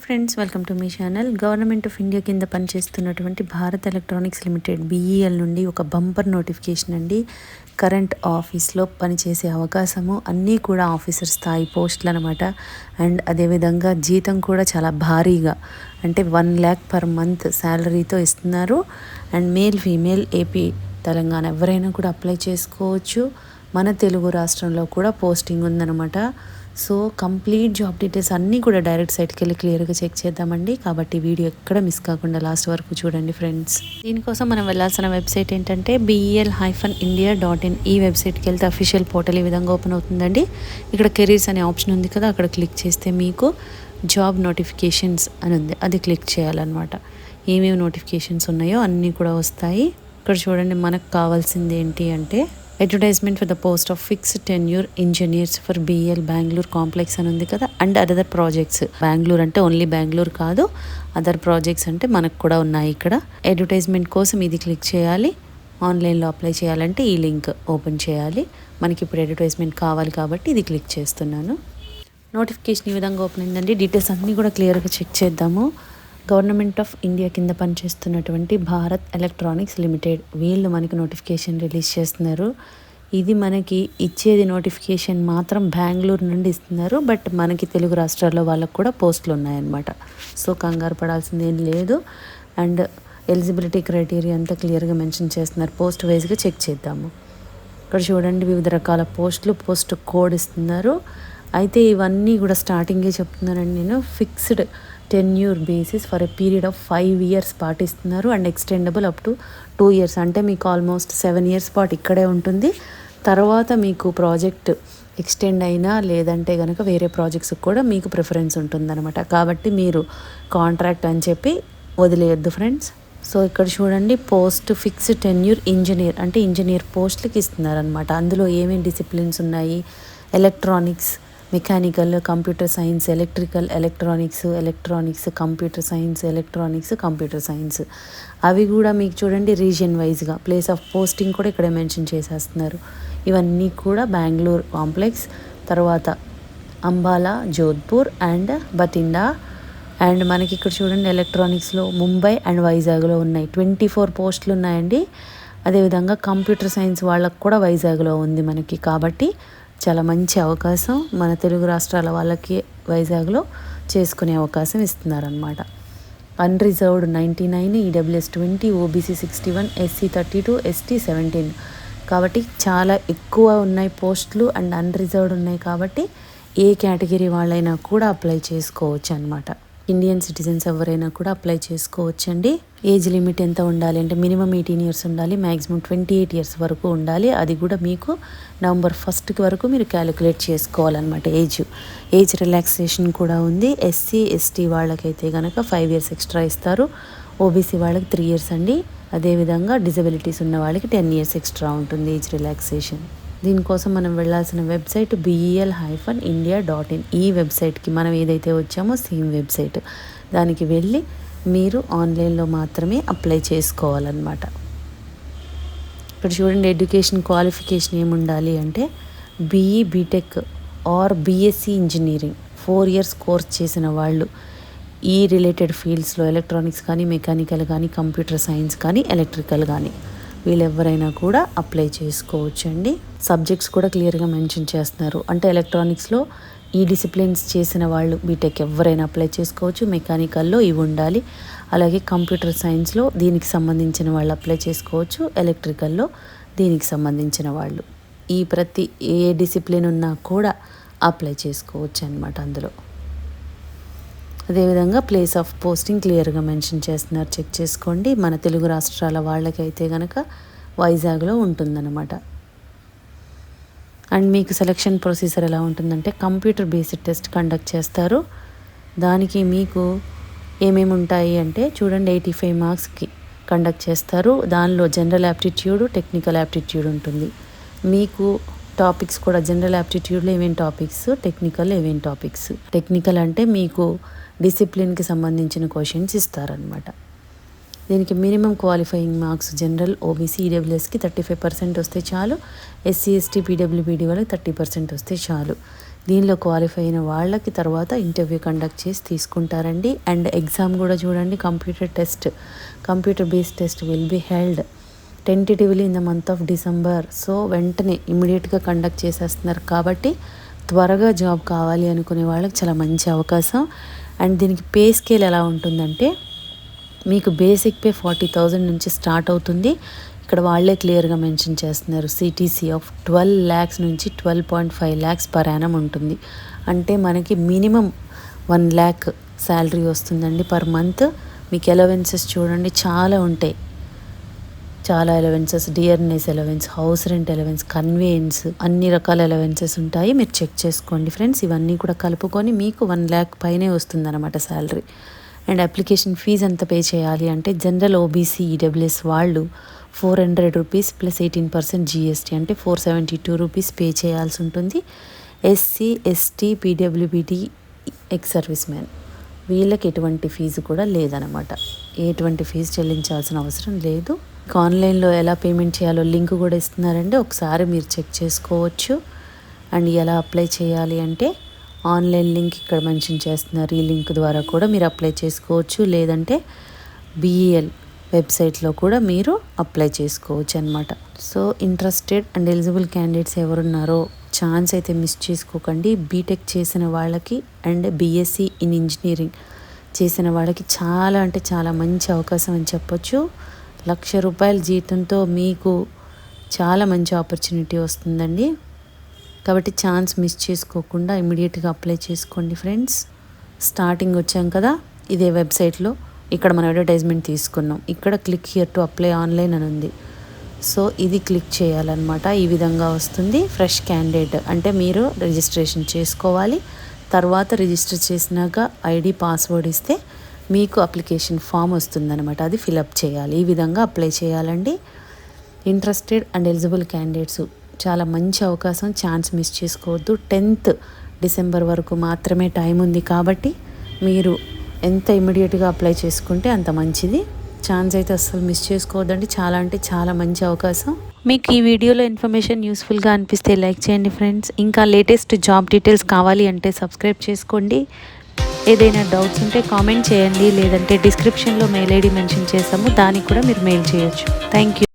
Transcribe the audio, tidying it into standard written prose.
Friends, welcome to me channel. Government of India కింద పనిచేస్తున్నటువంటి Bharat electronics limited BEL నుండి ఒక బంపర్ నోటిఫికేషన్ అండి. కరెంట్ ఆఫీస్లో పనిచేసే అవకాశము, అన్నీ కూడా ఆఫీసర్ స్థాయి పోస్టులు అనమాట. అండ్ అదేవిధంగా జీతం కూడా చాలా భారీగా, అంటే 1 lakh per month శాలరీతో ఇస్తున్నారు. And male female AP Telangana ఎవరైనా కూడా అప్లై చేసుకోవచ్చు. మన తెలుగు రాష్ట్రంలో కూడా పోస్టింగ్ ఉందన్నమాట. సో కంప్లీట్ జాబ్ డీటెయిల్స్ అన్నీ కూడా డైరెక్ట్ సైట్కి వెళ్ళి క్లియర్గా చెక్ చేద్దామండి. కాబట్టి వీడియో ఎక్కడ మిస్ కాకుండా లాస్ట్ వరకు చూడండి ఫ్రెండ్స్. దీనికోసం మనం వెళ్ళాల్సిన వెబ్సైట్ ఏంటంటే BEL-India.in. ఈ వెబ్సైట్కి వెళ్తే అఫీషియల్ పోర్టల్ ఈ విధంగా ఓపెన్ అవుతుందండి. ఇక్కడ కెరీర్స్ అనే ఆప్షన్ ఉంది కదా, అక్కడ క్లిక్ చేస్తే మీకు జాబ్ నోటిఫికేషన్స్ అని ఉంది, అది క్లిక్ చేయాలన్నమాట. ఏమేమి నోటిఫికేషన్స్ ఉన్నాయో అన్నీ కూడా వస్తాయి. ఇక్కడ చూడండి, మనకు కావాల్సింది ఏంటి అంటే advertisement for the post of fixed tenure engineers for BEL Bengaluru complex అని ఉంది కదా. అండ్ అదర్ ప్రాజెక్ట్స్, బెంగళూరు అంటే ఓన్లీ బెంగళూరు కాదు, అదర్ ప్రాజెక్ట్స్ అంటే మనకు కూడా ఉన్నాయి. ఇక్కడ అడ్వర్టైజ్మెంట్ కోసం ఇది క్లిక్ చేయాలి. ఆన్లైన్లో అప్లై చేయాలంటే ఈ లింక్ ఓపెన్ చేయాలి. మనకి ఇప్పుడు అడ్వర్టైజ్మెంట్ కావాలి కాబట్టి ఇది క్లిక్ చేస్తున్నాను. నోటిఫికేషన్ ఈ విధంగా ఓపెన్ అయిందండి. డీటెయిల్స్ అన్నీ కూడా క్లియర్గా చెక్ చేద్దాము. గవర్నమెంట్ ఆఫ్ ఇండియా కింద పనిచేస్తున్నటువంటి భారత్ ఎలక్ట్రానిక్స్ లిమిటెడ్, వీళ్ళు మనకి నోటిఫికేషన్ రిలీజ్ చేస్తున్నారు. ఇది మనకి ఇచ్చేది నోటిఫికేషన్ మాత్రం బెంగళూరు నుండి ఇస్తున్నారు. బట్ మనకి తెలుగు రాష్ట్రాల్లో వాళ్ళకు కూడా పోస్టులు ఉన్నాయన్నమాట. సో కంగారు పడాల్సింది ఏం లేదు. అండ్ ఎలిజిబిలిటీ క్రైటీరియా అంతా క్లియర్గా మెన్షన్ చేస్తున్నారు. పోస్ట్ వైజ్గా చెక్ చేద్దాము. ఇక్కడ చూడండి, వివిధ రకాల పోస్టులు, పోస్ట్ కోడ్ ఇస్తున్నారు. అయితే ఇవన్నీ కూడా స్టార్టింగే చెప్తున్నానండి నేను. Fixed tenure basis for a period of 5 years పాటిస్తున్నారు. And extendable up to 2 years, అంటే మీకు ఆల్మోస్ట్ 7 years పాటు ఇక్కడే ఉంటుంది. తర్వాత మీకు ప్రాజెక్ట్ ఎక్స్టెండ్ అయినా లేదంటే కనుక వేరే ప్రాజెక్ట్స్కి కూడా మీకు ప్రిఫరెన్స్ ఉంటుందన్నమాట. కాబట్టి మీరు కాంట్రాక్ట్ అని చెప్పి వదిలేయద్దు ఫ్రెండ్స్. సో ఇక్కడ చూడండి, పోస్ట్ ఫిక్స్డ్ టెన్యూర్ ఇంజనీర్ అంటే ఇంజనీర్ పోస్టులకి ఇస్తున్నారనమాట. అందులో ఏమేమి డిసిప్లిన్స్ ఉన్నాయి? Electronics, mechanical, computer science, electronics, computer science, computer science. అవి కూడా మీకు చూడండి రీజియన్ వైజ్గా ప్లేస్ ఆఫ్ పోస్టింగ్ కూడా ఇక్కడే మెన్షన్ చేసేస్తున్నారు. ఇవన్నీ కూడా బెంగళూరు కాంప్లెక్స్, తర్వాత అంబాలా, జోధ్పూర్ అండ్ బతిండా. అండ్ మనకి ఇక్కడ చూడండి ఎలక్ట్రానిక్స్లో ముంబై అండ్ వైజాగ్లో ఉన్నాయి. 24 పోస్టులు ఉన్నాయండి. అదేవిధంగా కంప్యూటర్ సైన్స్ వాళ్ళకు కూడా వైజాగ్లో ఉంది మనకి. కాబట్టి చాలా మంచి అవకాశం. మన తెలుగు రాష్ట్రాల వాళ్ళకి వైజాగ్లో చేసుకునే అవకాశం ఇస్తున్నారనమాట. Unreserved 99, EWS 20, OBC 61, SC 32, ST 17. కాబట్టి చాలా ఎక్కువ ఉన్నాయి పోస్టులు. అండ్ అన్రిజర్వ్డ్ ఉన్నాయి కాబట్టి ఏ కేటగిరీ వాళ్ళైనా కూడా అప్లై చేసుకోవచ్చు అనమాట. ఇండియన్ సిటిజన్స్ ఎవరైనా కూడా అప్లై చేసుకోవచ్చండి. ఏజ్ లిమిట్ ఎంత ఉండాలి అంటే మినిమం 18 years ఉండాలి, మ్యాక్సిమం 28 years వరకు ఉండాలి. అది కూడా మీకు November 1st వరకు మీరు క్యాలిక్యులేట్ చేసుకోవాలన్నమాట. ఏజ్ రిలాక్సేషన్ కూడా ఉంది. SC, ST వాళ్ళకైతే కనుక 5 years ఎక్స్ట్రా ఇస్తారు. OBC వాళ్ళకి 3 years అండి. అదేవిధంగా డిజబిలిటీస్ ఉన్న వాళ్ళకి 10 years ఎక్స్ట్రా ఉంటుంది ఏజ్ రిలాక్సేషన్. దీనికోసం మనం వెళ్ళాల్సిన వెబ్సైట్ BEL-India.in. ఈ వెబ్సైట్కి మనం ఏదైతే వచ్చామో సేమ్ వెబ్సైట్, దానికి వెళ్ళి మీరు ఆన్లైన్లో మాత్రమే అప్లై చేసుకోవాలన్నమాట. ఇక్కడ చూడండి, ఎడ్యుకేషన్ క్వాలిఫికేషన్ ఏముండాలి అంటే BE, BTech or BSc engineering 4 years course చేసిన వాళ్ళు ఈ రిలేటెడ్ ఫీల్డ్స్లో ఎలక్ట్రానిక్స్ కానీ, మెకానికల్ కానీ, కంప్యూటర్ సైన్స్ కానీ, ఎలక్ట్రికల్ కానీ వీళ్ళెవరైనా కూడా అప్లై చేసుకోవచ్చండి. సబ్జెక్ట్స్ కూడా క్లియర్గా మెన్షన్ చేస్తున్నారు. అంటే ఎలక్ట్రానిక్స్లో ఈ డిసిప్లిన్స్ చేసిన వాళ్ళు బీటెక్ ఎవరైనా అప్లై చేసుకోవచ్చు. మెకానికల్లో ఇవి ఉండాలి. అలాగే కంప్యూటర్ సైన్స్లో దీనికి సంబంధించిన వాళ్ళు అప్లై చేసుకోవచ్చు. ఎలక్ట్రికల్లో దీనికి సంబంధించిన వాళ్ళు, ఈ ప్రతి ఏ డిసిప్లిన్ ఉన్నా కూడా అప్లై చేసుకోవచ్చు అనమాట అందులో. అదేవిధంగా ప్లేస్ ఆఫ్ పోస్టింగ్ క్లియర్గా మెన్షన్ చేస్తున్నారు, చెక్ చేసుకోండి. మన తెలుగు రాష్ట్రాల వాళ్ళకైతే కనుక వైజాగ్లో ఉంటుందన్నమాట. అండ్ మీకు సెలక్షన్ ప్రొసీజర్ ఎలా ఉంటుందంటే కంప్యూటర్ బేస్డ్ టెస్ట్ కండక్ట్ చేస్తారు. దానికి మీకు ఏమేమి ఉంటాయి అంటే చూడండి, 85 మార్క్స్కి కండక్ట్ చేస్తారు. దానిలో జనరల్ యాప్టిట్యూడ్, టెక్నికల్ యాప్టిట్యూడ్ ఉంటుంది. మీకు టాపిక్స్ కూడా జనరల్ యాప్టిట్యూడ్లో ఏమేమి టాపిక్స్, టెక్నికల్ ఏమేమి టాపిక్స్. టెక్నికల్ అంటే మీకు డిసిప్లిన్కి సంబంధించిన క్వశ్చన్స్ ఇస్తారనమాట. దీనికి minimum qualifying marks general, OBC, EWSకి 35% వస్తే చాలు. SC, ST, PWBD వాళ్ళకి 30% వస్తే చాలు. దీనిలో క్వాలిఫై అయిన వాళ్ళకి తర్వాత ఇంటర్వ్యూ కండక్ట్ చేసి తీసుకుంటారండి. అండ్ ఎగ్జామ్ కూడా చూడండి, computer based test will be held tentatively in the month of December. So వెంటనే ఇమ్మీడియట్గా కండక్ట్ చేసేస్తున్నారు కాబట్టి త్వరగా జాబ్ కావాలి అనుకునే వాళ్ళకి చాలా మంచి అవకాశం. అండ్ దీనికి పే స్కేల్ ఎలా ఉంటుందంటే, మీకు బేసిక్ పే 40,000 నుంచి స్టార్ట్ అవుతుంది. ఇక్కడ వాళ్ళే క్లియర్గా మెన్షన్ చేస్తున్నారు, సిటీసీ ఆఫ్ 12 lakhs నుంచి 12.5 lakhs పర్ యానం ఉంటుంది. అంటే మనకి మినిమం 1 lakh శాలరీ వస్తుందండి పర్ మంత్. మీకు అలవెన్సెస్ చూడండి చాలా ఉంటాయి, చాలా allowances, dearness allowance, house rent allowance, conveyance, అన్ని రకాల అలవెన్సెస్ ఉంటాయి. మీరు చెక్ చేసుకోండి ఫ్రెండ్స్. ఇవన్నీ కూడా కలుపుకొని మీకు 1 lakh పైనే వస్తుందన్నమాట శాలరీ. అండ్ అప్లికేషన్ ఫీజు ఎంత పే చేయాలి అంటే, జనరల్ ఓబీసీ ఈడబ్ల్యూఎస్ వాళ్ళు 400 రూపీస్ ప్లస్ 18% జీఎస్టీ అంటే 472 రూపీస్ పే చేయాల్సి ఉంటుంది. SC, ST, PWBD, ex serviceman వీళ్ళకి ఎటువంటి ఫీజు కూడా లేదనమాట. ఎటువంటి ఫీజు చెల్లించాల్సిన అవసరం లేదు. ఆన్లైన్లో ఎలా పేమెంట్ చేయాలో లింక్ కూడా ఇస్తున్నారండి, ఒకసారి మీరు చెక్ చేసుకోవచ్చు. అండ్ ఎలా అప్లై చేయాలి అంటే, ఆన్లైన్ లింక్ ఇక్కడ మెన్షన్ చేస్తున్నారు, ఈ లింక్ ద్వారా కూడా మీరు అప్లై చేసుకోవచ్చు. లేదంటే బీఈఎల్ వెబ్సైట్లో కూడా మీరు అప్లై చేసుకోవచ్చు అనమాట. So interested and eligible candidates ఎవరున్నారో ఛాన్స్ అయితే మిస్ చేసుకోకండి. బీటెక్ చేసిన వాళ్ళకి అండ్ బీఎస్సీ ఇన్ ఇంజనీరింగ్ చేసిన వాళ్ళకి చాలా అంటే చాలా మంచి అవకాశం అని చెప్పొచ్చు. ₹1,00,000 జీతంతో మీకు చాలా మంచి ఆపర్చునిటీ వస్తుందండి. కాబట్టి ఛాన్స్ మిస్ చేసుకోకుండా ఇమీడియట్గా అప్లై చేసుకోండి ఫ్రెండ్స్. స్టార్టింగ్ వచ్చాం కదా, ఇదే వెబ్సైట్లో ఇక్కడ మనం అడ్వర్టైజ్మెంట్ తీసుకున్నాం. ఇక్కడ click here to apply online అని ఉంది. సో ఇది క్లిక్ చేయాలన్నమాట. ఈ విధంగా వస్తుంది. ఫ్రెష్ క్యాండిడేట్ అంటే మీరు రిజిస్ట్రేషన్ చేసుకోవాలి. తర్వాత రిజిస్టర్ చేసినాక ఐడి పాస్వర్డ్ ఇస్తే మీకు అప్లికేషన్ ఫామ్ వస్తుందన్నమాట, అది ఫిలప్ చేయాలి. ఈ విధంగా అప్లై చేయాలండి. ఇంట్రెస్టెడ్ అండ్ ఎలిజిబుల్ క్యాండిడేట్స్ చాలా మంచి అవకాశం, ఛాన్స్ మిస్ చేసుకోవద్దు. 10th డిసెంబర్ వరకు మాత్రమే టైం ఉంది కాబట్టి మీరు ఎంత ఇమ్మీడియట్గా అప్లై చేసుకుంటే అంత మంచిది. ఛాన్స్ అయితే అస్సలు మిస్ చేసుకోవద్దండి. చాలా అంటే చాలా మంచి అవకాశం. మీకు ఈ వీడియోలో ఇన్ఫర్మేషన్ యూస్ఫుల్గా అనిపిస్తే లైక్ చేయండి ఫ్రెండ్స్. ఇంకా లేటెస్ట్ జాబ్ డీటెయిల్స్ కావాలి అంటే సబ్స్క్రైబ్ చేసుకోండి. ఏదైనా డౌట్స్ ఉంటే కామెంట్ చేయండి, లేదంటే డిస్క్రిప్షన్లో మెయిల్ ఐడి మెన్షన్ చేసాము, దానికి కూడా మీరు మెయిల్ చేయొచ్చు. Thank you.